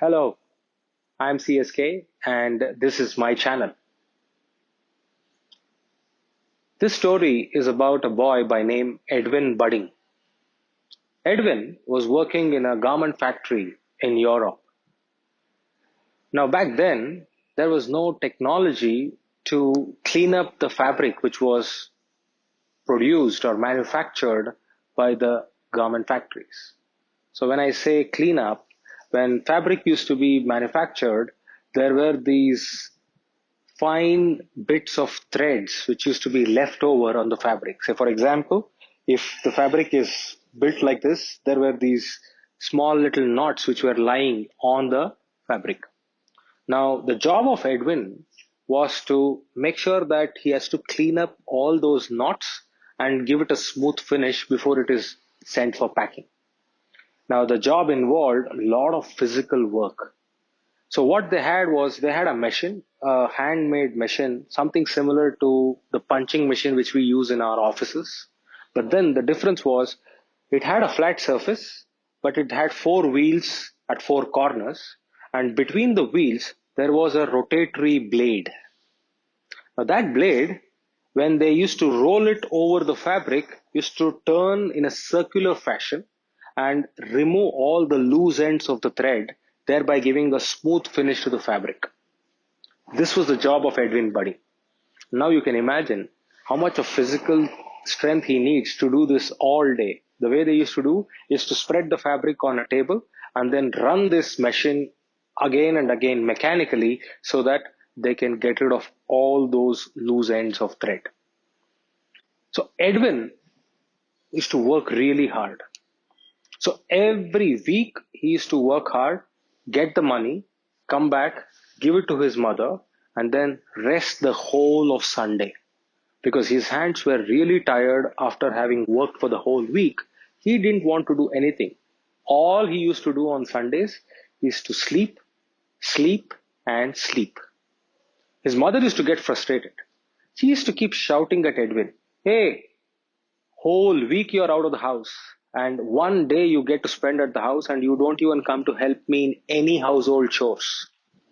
Hello, I'm CSK and this is my channel. This story is about a boy by name Edwin Budding. Edwin was working in a garment factory in Europe. Now, back then, there was no technology to clean up the fabric which was produced or manufactured by the garment factories. So, when I say clean up, when fabric used to be manufactured, there were these fine bits of threads which used to be left over on the fabric. Say, for example, if the fabric is built like this, there were these small little knots which were lying on the fabric. Now, the job of Edwin was to make sure that he has to clean up all those knots and give it a smooth finish before it is sent for packing. Now, the job involved a lot of physical work. So what they had was they had a machine, a handmade machine, something similar to the punching machine which we use in our offices. But then the difference was it had a flat surface, but it had four wheels at four corners. And between the wheels, there was a rotatory blade. Now that blade, when they used to roll it over the fabric, used to turn in a circular fashion and remove all the loose ends of the thread, thereby giving a smooth finish to the fabric. This was the job of Edwin Budding. Now you can imagine how much of physical strength he needs to do this all day. The way they used to do is to spread the fabric on a table and then run this machine again and again mechanically so that they can get rid of all those loose ends of thread. So Edwin used to work really hard. So every week he used to work hard, get the money, come back, give it to his mother, and then rest the whole of Sunday. Because his hands were really tired after having worked for the whole week, he didn't want to do anything. All he used to do on Sundays is to sleep, sleep, and sleep. His mother used to get frustrated. She used to keep shouting at Edwin, "Hey, whole week you're out of the house, and one day you get to spend at the house and you don't even come to help me in any household chores.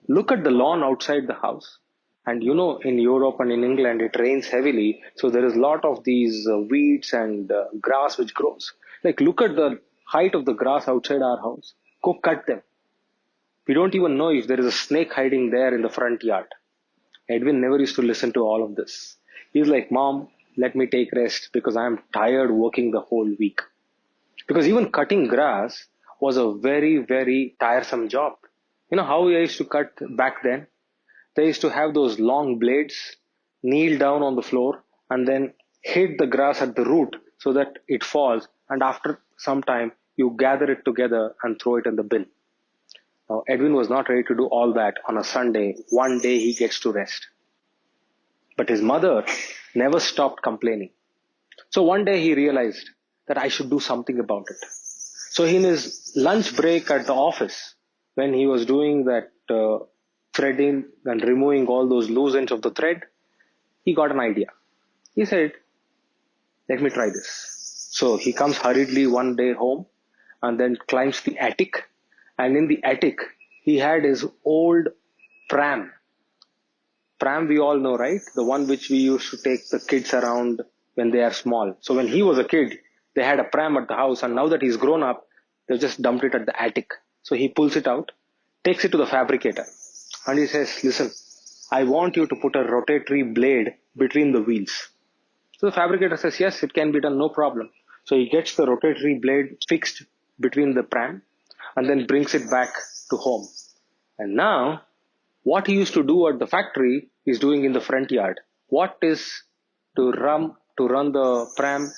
Look at the lawn outside the house." And in Europe and in England, it rains heavily. So there is a lot of these weeds and grass which grows. Like, look at the height of the grass outside our house. Go cut them. We don't even know if there is a snake hiding there in the front yard. Edwin never used to listen to all of this. He's like, "Mom, let me take rest because I'm tired working the whole week." Because even cutting grass was a very, very tiresome job. You know how we used to cut back then? They used to have those long blades, kneel down on the floor, and then hit the grass at the root so that it falls. And after some time, you gather it together and throw it in the bin. Now, Edwin was not ready to do all that on a Sunday. One day he gets to rest. But his mother never stopped complaining. So one day he realized that I should do something about it. So in his lunch break at the office, when he was doing that threading and removing all those loose ends of the thread, he got an idea. He said, "Let me try this." So he comes hurriedly one day home and then climbs the attic. And in the attic, he had his old pram. Pram we all know, right? The one which we used to take the kids around when they are small. So when he was a kid, they had a pram at the house, and now that he's grown up, they just dumped it at the attic. So he pulls it out, takes it to the fabricator, and he says, "Listen, I want you to put a rotatory blade between the wheels." So the fabricator says, "Yes, it can be done, no problem." So he gets the rotatory blade fixed between the pram and then brings it back to home. And now what he used to do at the factory is doing in the front yard. What is to run the pram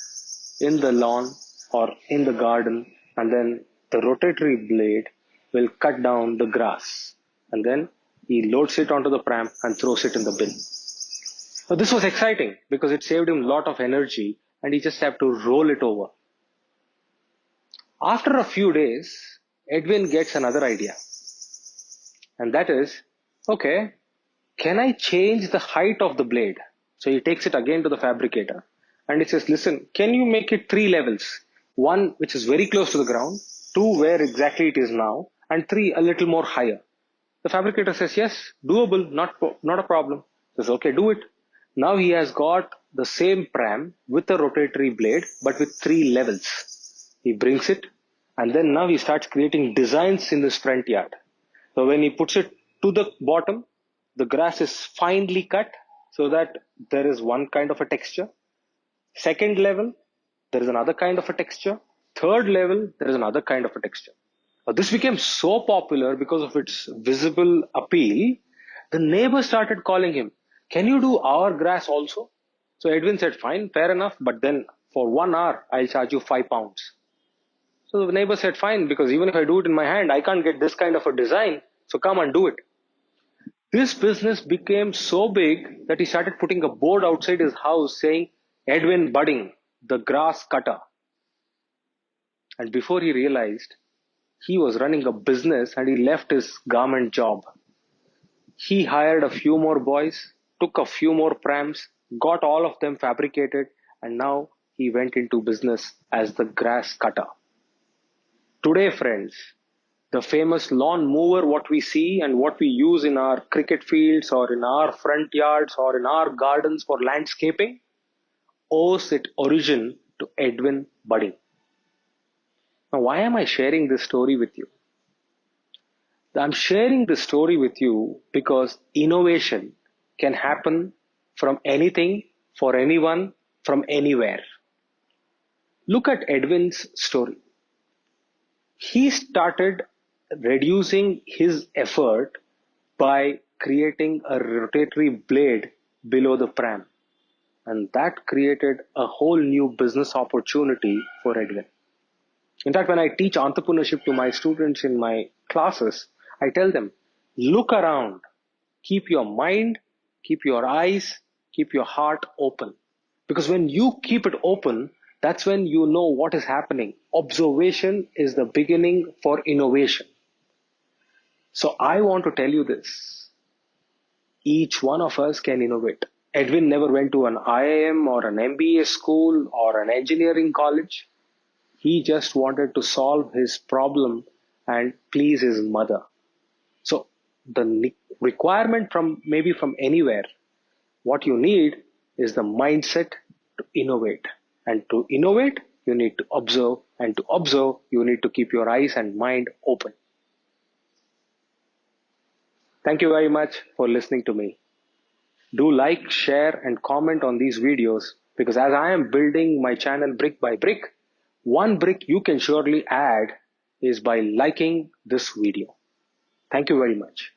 in the lawn or in the garden, and then the rotatory blade will cut down the grass, and then he loads it onto the pram and throws it in the bin. So this was exciting because it saved him a lot of energy and he just had to roll it over. After a few days, Edwin gets another idea. And that is, okay, can I change the height of the blade? So he takes it again to the fabricator and he says, "Listen, can you make it three levels? One which is very close to the ground, two where exactly it is now, and 3 a little more higher. The fabricator says, yes, doable, not a problem. Says, okay, do it. Now he has got the same pram with a rotatory blade, but with 3 levels. He brings it, and then now he starts creating designs in his front yard. So when he puts it to the bottom, the grass is finely cut so that there is one kind of a texture. Second level, there is another kind of a texture. Third level, there is another kind of a texture. This became so popular because of its visible appeal. The neighbors started calling him, can you do our grass also? So Edwin said, fine, fair enough, but then for 1 hour, I'll charge you £5. So the neighbor said, fine, because even if I do it in my hand, I can't get this kind of a design. So come and do it. This business became so big that he started putting a board outside his house saying, Edwin Budding, the grass cutter. And before he realized, he was running a business and he left his garment job. He hired a few more boys, took a few more prams, got all of them fabricated, and now he went into business as the grass cutter. Today, friends, the famous lawn mower, what we see and what we use in our cricket fields or in our front yards or in our gardens for landscaping, owes its origin to Edwin Budding. Now, why am I sharing this story with you? I'm sharing this story with you because innovation can happen from anything, for anyone, from anywhere. Look at Edwin's story. He started reducing his effort by creating a rotatory blade below the pram. And that created a whole new business opportunity for Edwin. In fact, when I teach entrepreneurship to my students in my classes, I tell them, look around, keep your mind, keep your eyes, keep your heart open. Because when you keep it open, that's when you know what is happening. Observation is the beginning for innovation. So I want to tell you this. Each one of us can innovate. Edwin never went to an IIM or an MBA school or an engineering college. He just wanted to solve his problem and please his mother. So the requirement from maybe from anywhere, what you need is the mindset to innovate. And to innovate, you need to observe. And to observe, you need to keep your eyes and mind open. Thank you very much for listening to me. Do like, share, and comment on these videos because as I am building my channel brick by brick, one brick you can surely add is by liking this video. Thank you very much.